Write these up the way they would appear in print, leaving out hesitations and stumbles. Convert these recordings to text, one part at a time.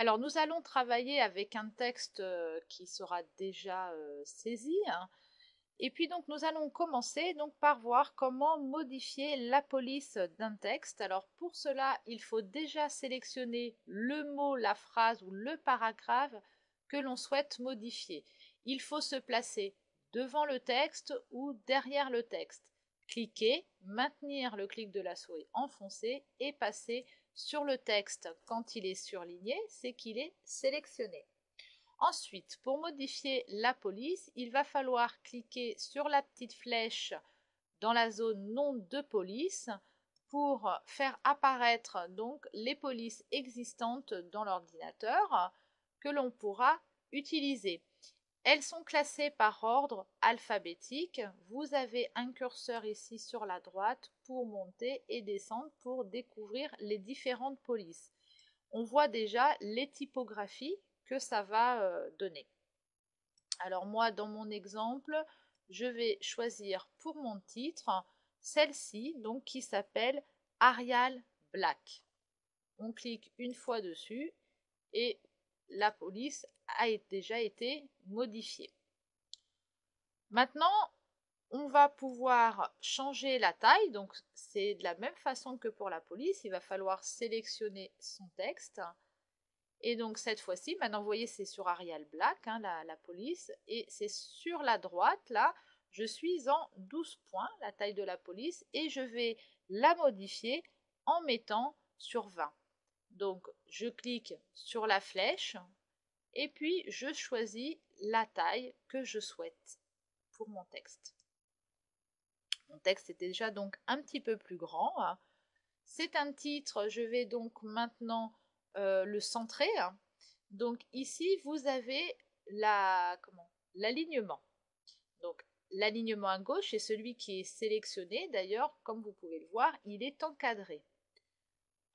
Alors, nous allons travailler avec un texte qui sera déjà saisi, hein. Et puis donc nous allons commencer donc par voir comment modifier la police d'un texte. Alors pour cela, il faut déjà sélectionner le mot, la phrase ou le paragraphe que l'on souhaite modifier. Il faut se placer devant le texte ou derrière le texte. Cliquer, maintenir le clic de la souris enfoncé et passer sur le texte. Quand il est surligné, c'est qu'il est sélectionné. Ensuite, pour modifier la police, il va falloir cliquer sur la petite flèche dans la zone nom de police pour faire apparaître donc les polices existantes dans l'ordinateur que l'on pourra utiliser. Elles sont classées par ordre alphabétique. Vous avez un curseur ici sur la droite pour monter et descendre pour découvrir les différentes polices. On voit déjà les typographies que ça va donner. Alors moi, dans mon exemple, je vais choisir pour mon titre celle-ci, donc qui s'appelle Arial Black. On clique une fois dessus et la police a déjà été modifiée. Maintenant, on va pouvoir changer la taille, donc c'est de la même façon que pour la police, il va falloir sélectionner son texte. Et donc cette fois-ci, maintenant vous voyez c'est sur Arial Black, hein, la police, et c'est sur la droite, là, je suis en 12 points, la taille de la police, et je vais la modifier en mettant sur 20. Donc je clique sur la flèche, et puis je choisis la taille que je souhaite pour mon texte. Mon texte est déjà donc un petit peu plus grand. C'est un titre, je vais donc maintenant le centrer. Donc ici, vous avez l'alignement. Donc l'alignement à gauche est celui qui est sélectionné. D'ailleurs, comme vous pouvez le voir, il est encadré.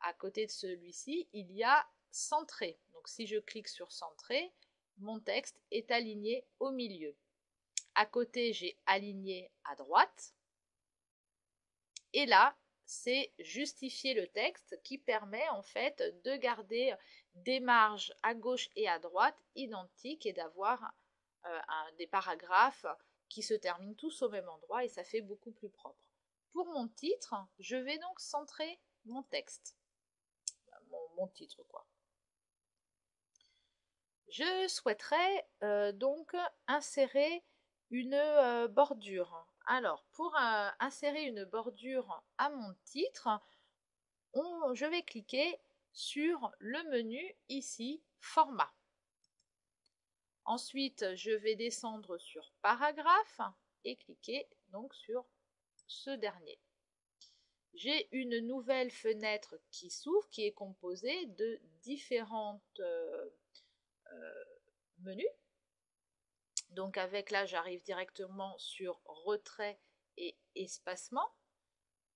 À côté de celui-ci, il y a centré. Donc si je clique sur centrer, mon texte est aligné au milieu. À côté, j'ai aligné à droite. Et là, c'est justifier le texte qui permet en fait de garder des marges à gauche et à droite identiques et d'avoir des paragraphes qui se terminent tous au même endroit et ça fait beaucoup plus propre. Pour mon titre, je vais donc centrer mon texte, mon titre quoi. Je souhaiterais donc insérer une bordure. Alors, pour insérer une bordure à mon titre, je vais cliquer sur le menu ici, format. Ensuite, je vais descendre sur paragraphe et cliquer donc sur ce dernier. J'ai une nouvelle fenêtre qui s'ouvre, qui est composée de différentes menus. Donc avec là, j'arrive directement sur retrait et espacement.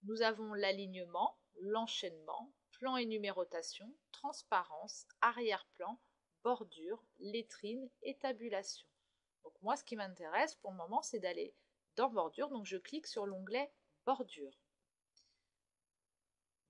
Nous avons l'alignement, l'enchaînement, plan et numérotation, transparence, arrière-plan, bordure, lettrine et tabulation. Donc moi, ce qui m'intéresse pour le moment, c'est d'aller dans bordure. Donc je clique sur l'onglet bordure.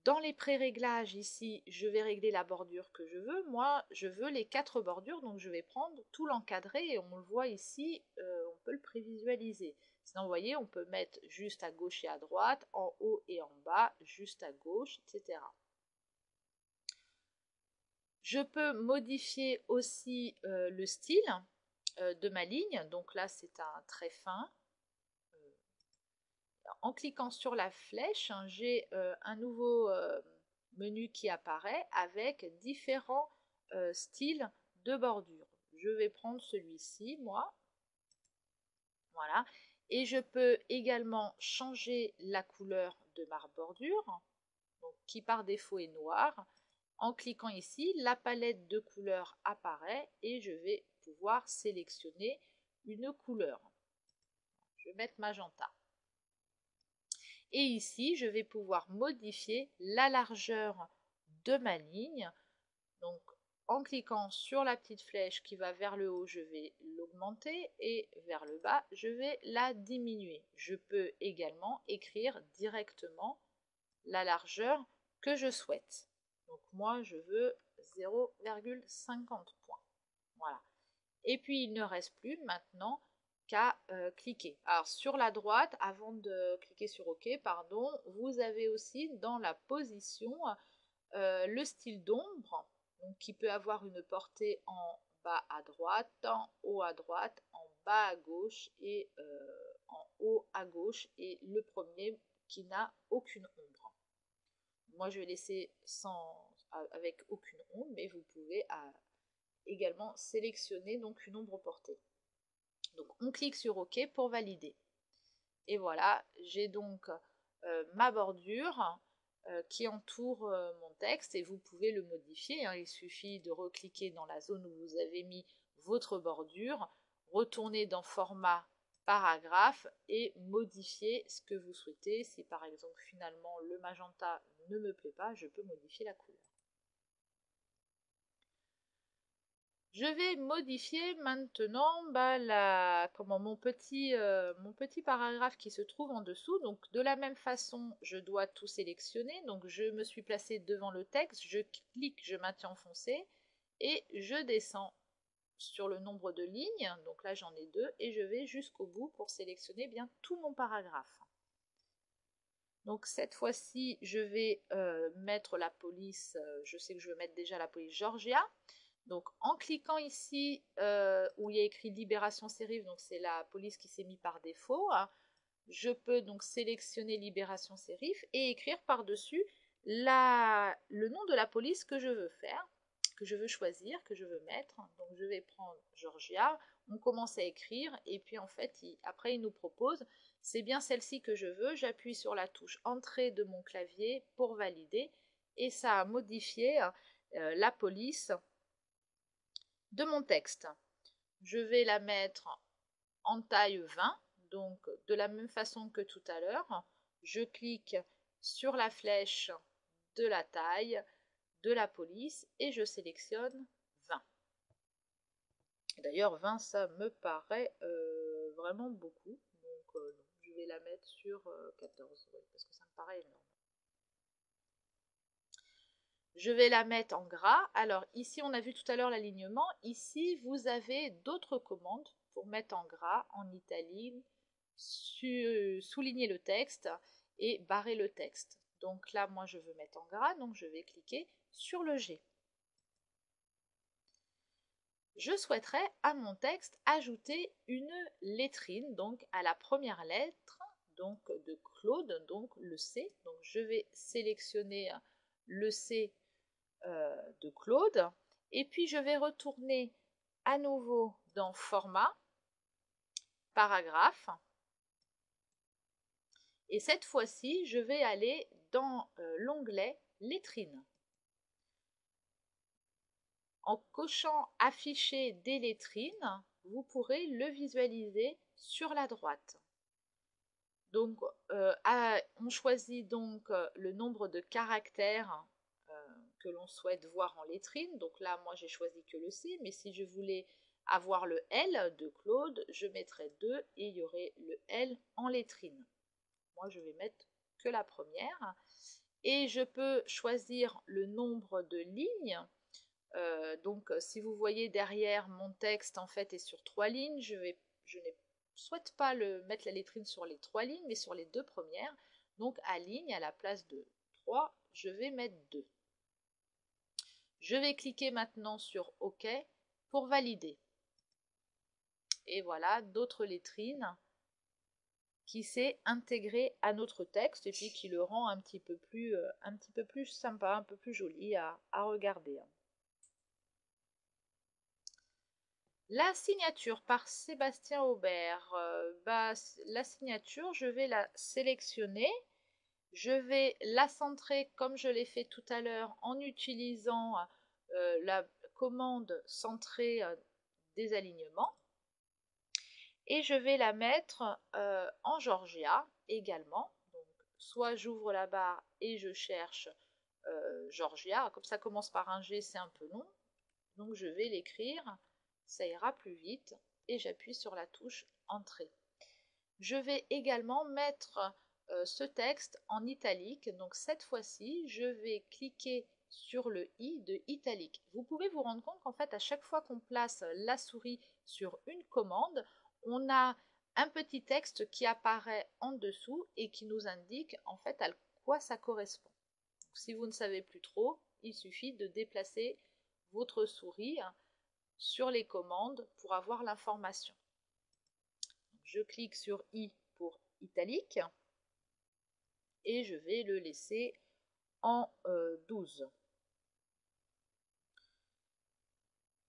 Dans les pré-réglages ici, je vais régler la bordure que je veux. Moi, je veux les 4 bordures, donc je vais prendre tout l'encadré et on le voit ici, on peut le prévisualiser. Sinon, vous voyez, on peut mettre juste à gauche et à droite, en haut et en bas, juste à gauche, etc. Je peux modifier aussi le style de ma ligne. Donc là, c'est un trait fin. En cliquant sur la flèche, j'ai un nouveau menu qui apparaît avec différents styles de bordure. Je vais prendre celui-ci, moi. Voilà. Et je peux également changer la couleur de ma bordure, donc, qui par défaut est noire. En cliquant ici, la palette de couleurs apparaît et je vais pouvoir sélectionner une couleur. Je vais mettre magenta. Et ici, je vais pouvoir modifier la largeur de ma ligne. Donc, en cliquant sur la petite flèche qui va vers le haut, je vais l'augmenter et vers le bas, je vais la diminuer. Je peux également écrire directement la largeur que je souhaite. Donc moi, je veux 0,50 points. Voilà. Et puis, il ne reste plus maintenant qu'à cliquer. Alors, sur la droite, avant de cliquer sur OK, pardon, vous avez aussi dans la position le style d'ombre, qui peut avoir une portée en bas à droite, en haut à droite, en bas à gauche et en haut à gauche, et le premier qui n'a aucune ombre. Moi, je vais laisser avec aucune ombre, mais vous pouvez également sélectionner donc une ombre portée. Donc, on clique sur OK pour valider. Et voilà, j'ai donc ma bordure qui entoure mon texte, et vous pouvez le modifier, hein. Il suffit de recliquer dans la zone où vous avez mis votre bordure, retourner dans format paragraphe et modifier ce que vous souhaitez. Si par exemple finalement le magenta ne me plaît pas, je peux modifier la couleur. Je vais modifier maintenant mon petit paragraphe qui se trouve en dessous. Donc de la même façon, je dois tout sélectionner. Donc je me suis placée devant le texte, je clique, je maintiens foncé et je descends sur le nombre de lignes. Donc là j'en ai 2 et je vais jusqu'au bout pour sélectionner bien tout mon paragraphe. Donc cette fois-ci, je vais mettre la police, je sais que je vais mettre déjà la police Georgia. Donc en cliquant ici où il y a écrit Libération Sérif, donc c'est la police qui s'est mise par défaut, hein, je peux donc sélectionner Libération Sérif et écrire par-dessus le nom de la police que je veux faire, que je veux choisir, que je veux mettre. Donc je vais prendre Georgia, on commence à écrire et puis en fait après il nous propose, c'est bien celle-ci que je veux, j'appuie sur la touche Entrée de mon clavier pour valider et ça a modifié la police de mon texte. Je vais la mettre en taille 20, donc de la même façon que tout à l'heure, je clique sur la flèche de la taille de la police et je sélectionne 20. D'ailleurs 20 ça me paraît vraiment beaucoup, donc non, je vais la mettre sur 14 parce que ça me paraît énorme. Je vais la mettre en gras. Alors ici, on a vu tout à l'heure l'alignement. Ici, vous avez d'autres commandes pour mettre en gras, en italique, souligner le texte et barrer le texte. Donc là, moi, je veux mettre en gras, donc je vais cliquer sur le G. Je souhaiterais à mon texte ajouter une lettrine, donc à la première lettre, donc de Claude, donc le C. Donc je vais sélectionner le C de Claude et puis je vais retourner à nouveau dans format paragraphe et cette fois-ci je vais aller dans l'onglet lettrines. En cochant afficher des lettrines, vous pourrez le visualiser sur la droite. Donc on choisit donc le nombre de caractères que l'on souhaite voir en lettrine. Donc là, moi, j'ai choisi que le C, mais si je voulais avoir le L de Claude, je mettrais 2 et il y aurait le L en lettrine. Moi, je vais mettre que la première. Et je peux choisir le nombre de lignes. Donc, si vous voyez derrière, mon texte, en fait, est sur 3 lignes. Je ne souhaite pas mettre la lettrine sur les 3 lignes, mais sur les 2 premières. Donc, à ligne, à la place de 3, je vais mettre 2. Je vais cliquer maintenant sur OK pour valider. Et voilà d'autres lettrines qui s'est intégré à notre texte et puis qui le rend un petit peu plus sympa, un peu plus joli à regarder. La signature par Sébastien Aubert. La signature, je vais la sélectionner. Je vais la centrer comme je l'ai fait tout à l'heure en utilisant la commande centrée des alignements. Et je vais la mettre en Georgia également. Donc soit j'ouvre la barre et je cherche Georgia. Comme ça commence par un G, c'est un peu long. Donc je vais l'écrire, ça ira plus vite. Et j'appuie sur la touche Entrée. Je vais également mettre ce texte en italique. Donc cette fois-ci, je vais cliquer sur le i de italique. Vous pouvez vous rendre compte qu'en fait, à chaque fois qu'on place la souris sur une commande, on a un petit texte qui apparaît en dessous et qui nous indique en fait à quoi ça correspond. Donc, si vous ne savez plus trop, il suffit de déplacer votre souris sur les commandes pour avoir l'information. Je clique sur i pour italique et je vais le laisser en 12.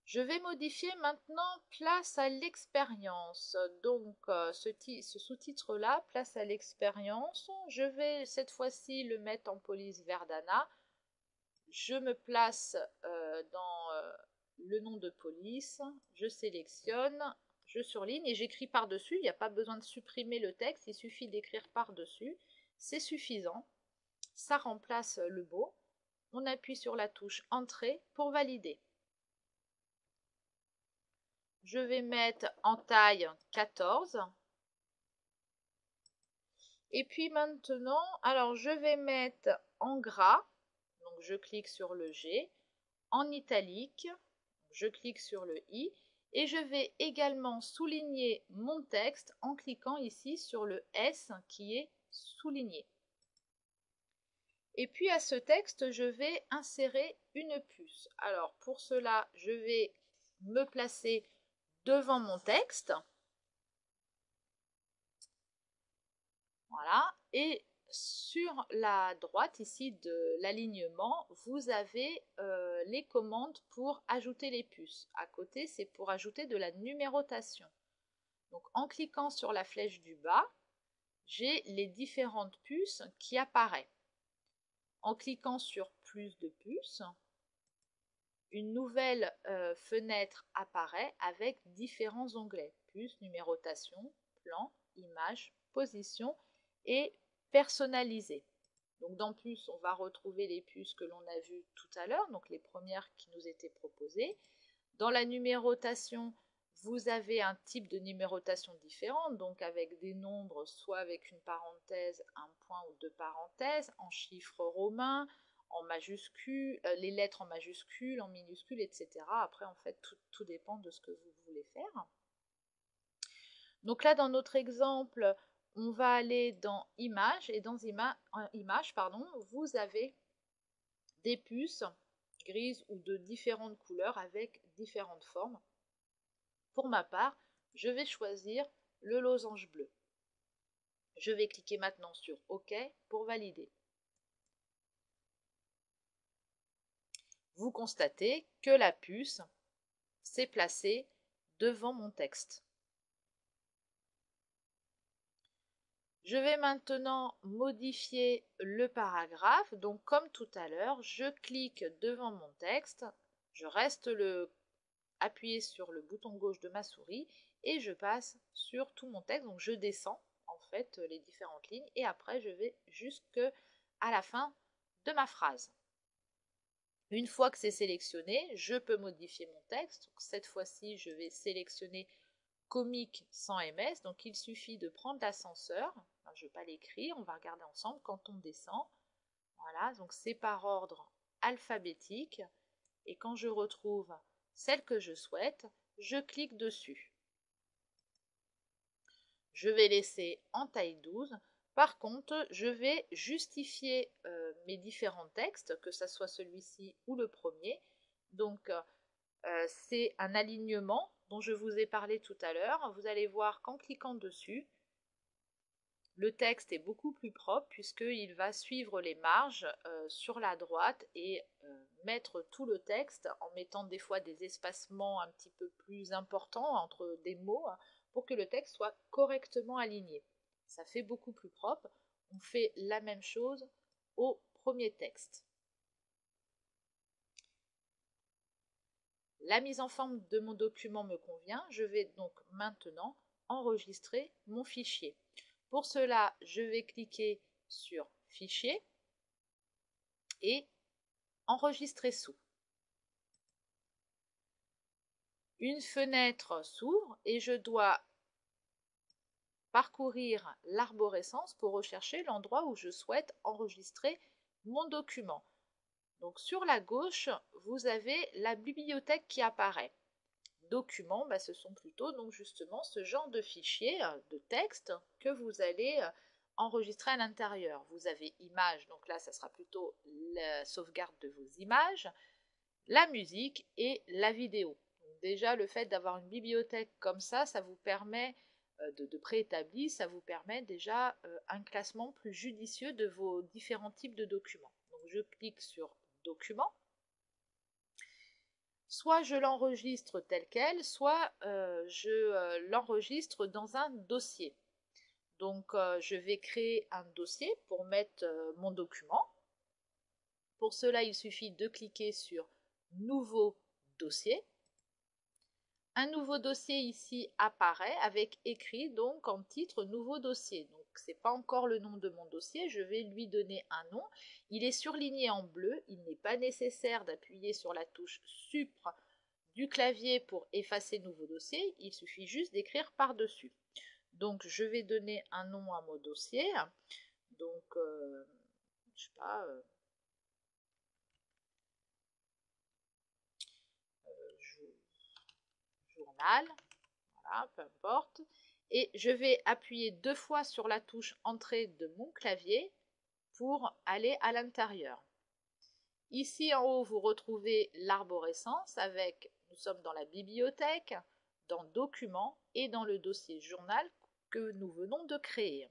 Je vais modifier maintenant place à l'expérience. Donc ce sous-titre là, place à l'expérience, je vais cette fois-ci le mettre en police Verdana. Je me place dans le nom de police, je sélectionne, je surligne et j'écris par-dessus. Il n'y a pas besoin de supprimer le texte, il suffit d'écrire par-dessus. C'est suffisant. Ça remplace le mot. On appuie sur la touche Entrée pour valider. Je vais mettre en taille 14. Et puis maintenant, alors je vais mettre en gras. Donc je clique sur le G. En italique, je clique sur le I. Et je vais également souligner mon texte en cliquant ici sur le S qui est souligné. Et puis à ce texte, je vais insérer une puce. Alors pour cela, je vais me placer devant mon texte. Voilà. Et sur la droite ici de l'alignement, vous avez les commandes pour ajouter les puces. À côté, c'est pour ajouter de la numérotation. Donc en cliquant sur la flèche du bas, j'ai les différentes puces qui apparaissent. En cliquant sur plus de puces, une nouvelle fenêtre apparaît avec différents onglets. Puces, numérotation, plan, image, position et personnalisé. Donc dans plus, on va retrouver les puces que l'on a vues tout à l'heure, donc les premières qui nous étaient proposées. Dans la numérotation, vous avez un type de numérotation différente, donc avec des nombres, soit avec une parenthèse, un point ou deux parenthèses, en chiffres romains, en majuscules, les lettres en majuscules, en minuscules, etc. Après, en fait, tout dépend de ce que vous voulez faire. Donc là, dans notre exemple, on va aller dans Images, et dans Images, vous avez des puces grises ou de différentes couleurs avec différentes formes. Pour ma part, je vais choisir le losange bleu. Je vais cliquer maintenant sur OK pour valider. Vous constatez que la puce s'est placée devant mon texte. Je vais maintenant modifier le paragraphe. Donc comme tout à l'heure, je clique devant mon texte, je reste appuyé sur le bouton gauche de ma souris et je passe sur tout mon texte. Donc je descends en fait les différentes lignes et après je vais jusqu'à la fin de ma phrase. Une fois que c'est sélectionné, je peux modifier mon texte. Donc, cette fois-ci, je vais sélectionner comique sans MS. Donc il suffit de prendre l'ascenseur. Enfin, je ne vais pas l'écrire, on va regarder ensemble quand on descend. Voilà, donc c'est par ordre alphabétique. Et quand je retrouve celle que je souhaite, je clique dessus. Je vais laisser en taille 12. Par contre, je vais justifier mes différents textes, que ce soit celui-ci ou le premier. Donc, c'est un alignement dont je vous ai parlé tout à l'heure. Vous allez voir qu'en cliquant dessus, le texte est beaucoup plus propre puisqu'il va suivre les marges sur la droite et mettre tout le texte en mettant des fois des espacements un petit peu plus importants entre des mots pour que le texte soit correctement aligné. Ça fait beaucoup plus propre. On fait la même chose au premier texte. La mise en forme de mon document me convient. Je vais donc maintenant enregistrer mon fichier. Pour cela, je vais cliquer sur Fichier et Enregistrer sous. Une fenêtre s'ouvre et je dois parcourir l'arborescence pour rechercher l'endroit où je souhaite enregistrer mon document. Donc sur la gauche, vous avez la bibliothèque qui apparaît. Documents, ce sont plutôt donc justement ce genre de fichiers de texte que vous allez enregistrer à l'intérieur. Vous avez images, donc là ça sera plutôt la sauvegarde de vos images, la musique et la vidéo. Donc déjà le fait d'avoir une bibliothèque comme ça vous permet de préétabli, ça vous permet déjà un classement plus judicieux de vos différents types de documents. Donc je clique sur Documents. Soit je l'enregistre tel quel, soit je l'enregistre dans un dossier. Donc je vais créer un dossier pour mettre mon document. Pour cela, il suffit de cliquer sur Nouveau dossier. Un nouveau dossier ici apparaît avec écrit donc en titre Nouveau dossier. Donc ce n'est pas encore le nom de mon dossier, je vais lui donner un nom. Il est surligné en bleu, il n'est pas nécessaire d'appuyer sur la touche Supr du clavier pour effacer Nouveau dossier, il suffit juste d'écrire par-dessus. Donc je vais donner un nom à mon dossier, donc je sais pas, journal, voilà, peu importe. Et je vais appuyer 2 fois sur la touche Entrée de mon clavier pour aller à l'intérieur. Ici en haut, vous retrouvez l'arborescence avec, nous sommes dans la bibliothèque, dans Documents et dans le dossier Journal que nous venons de créer.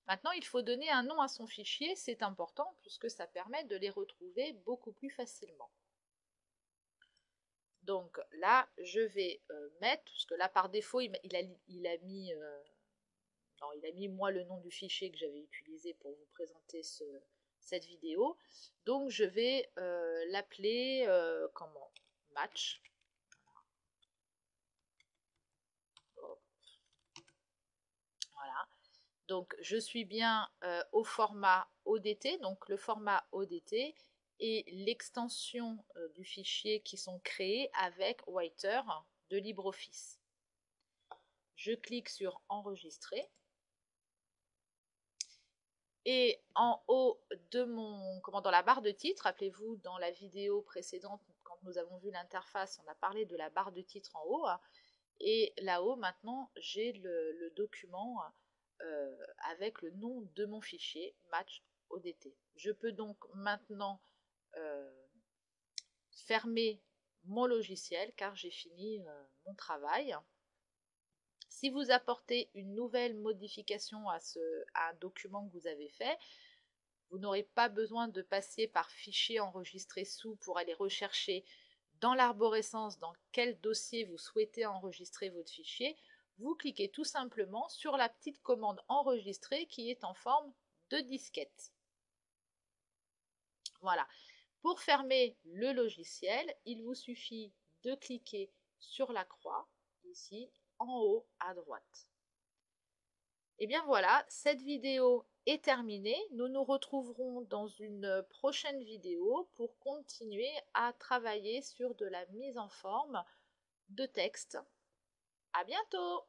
Maintenant, il faut donner un nom à son fichier, c'est important puisque ça permet de les retrouver beaucoup plus facilement. Donc là, je vais mettre, parce que là par défaut, il a mis moi le nom du fichier que j'avais utilisé pour vous présenter cette vidéo. Donc je vais l'appeler comment? Match. Voilà. Donc je suis bien au format ODT, donc le format ODT et l'extension du fichier qui sont créés avec Writer de LibreOffice. Je clique sur Enregistrer. Et en haut de dans la barre de titre, rappelez-vous dans la vidéo précédente, quand nous avons vu l'interface, on a parlé de la barre de titre en haut. Et là-haut, maintenant, j'ai le document avec le nom de mon fichier, Match ODT. Je peux donc maintenant fermer mon logiciel car j'ai fini mon travail. Si vous apportez une nouvelle modification à un document que vous avez fait, vous n'aurez pas besoin de passer par fichier enregistré sous pour aller rechercher dans l'arborescence dans quel dossier vous souhaitez enregistrer votre fichier. Vous cliquez tout simplement sur la petite commande enregistrer qui est en forme de disquette. Voilà. Pour fermer le logiciel, il vous suffit de cliquer sur la croix, ici, en haut à droite. Et bien voilà, cette vidéo est terminée. Nous nous retrouverons dans une prochaine vidéo pour continuer à travailler sur de la mise en forme de texte. À bientôt!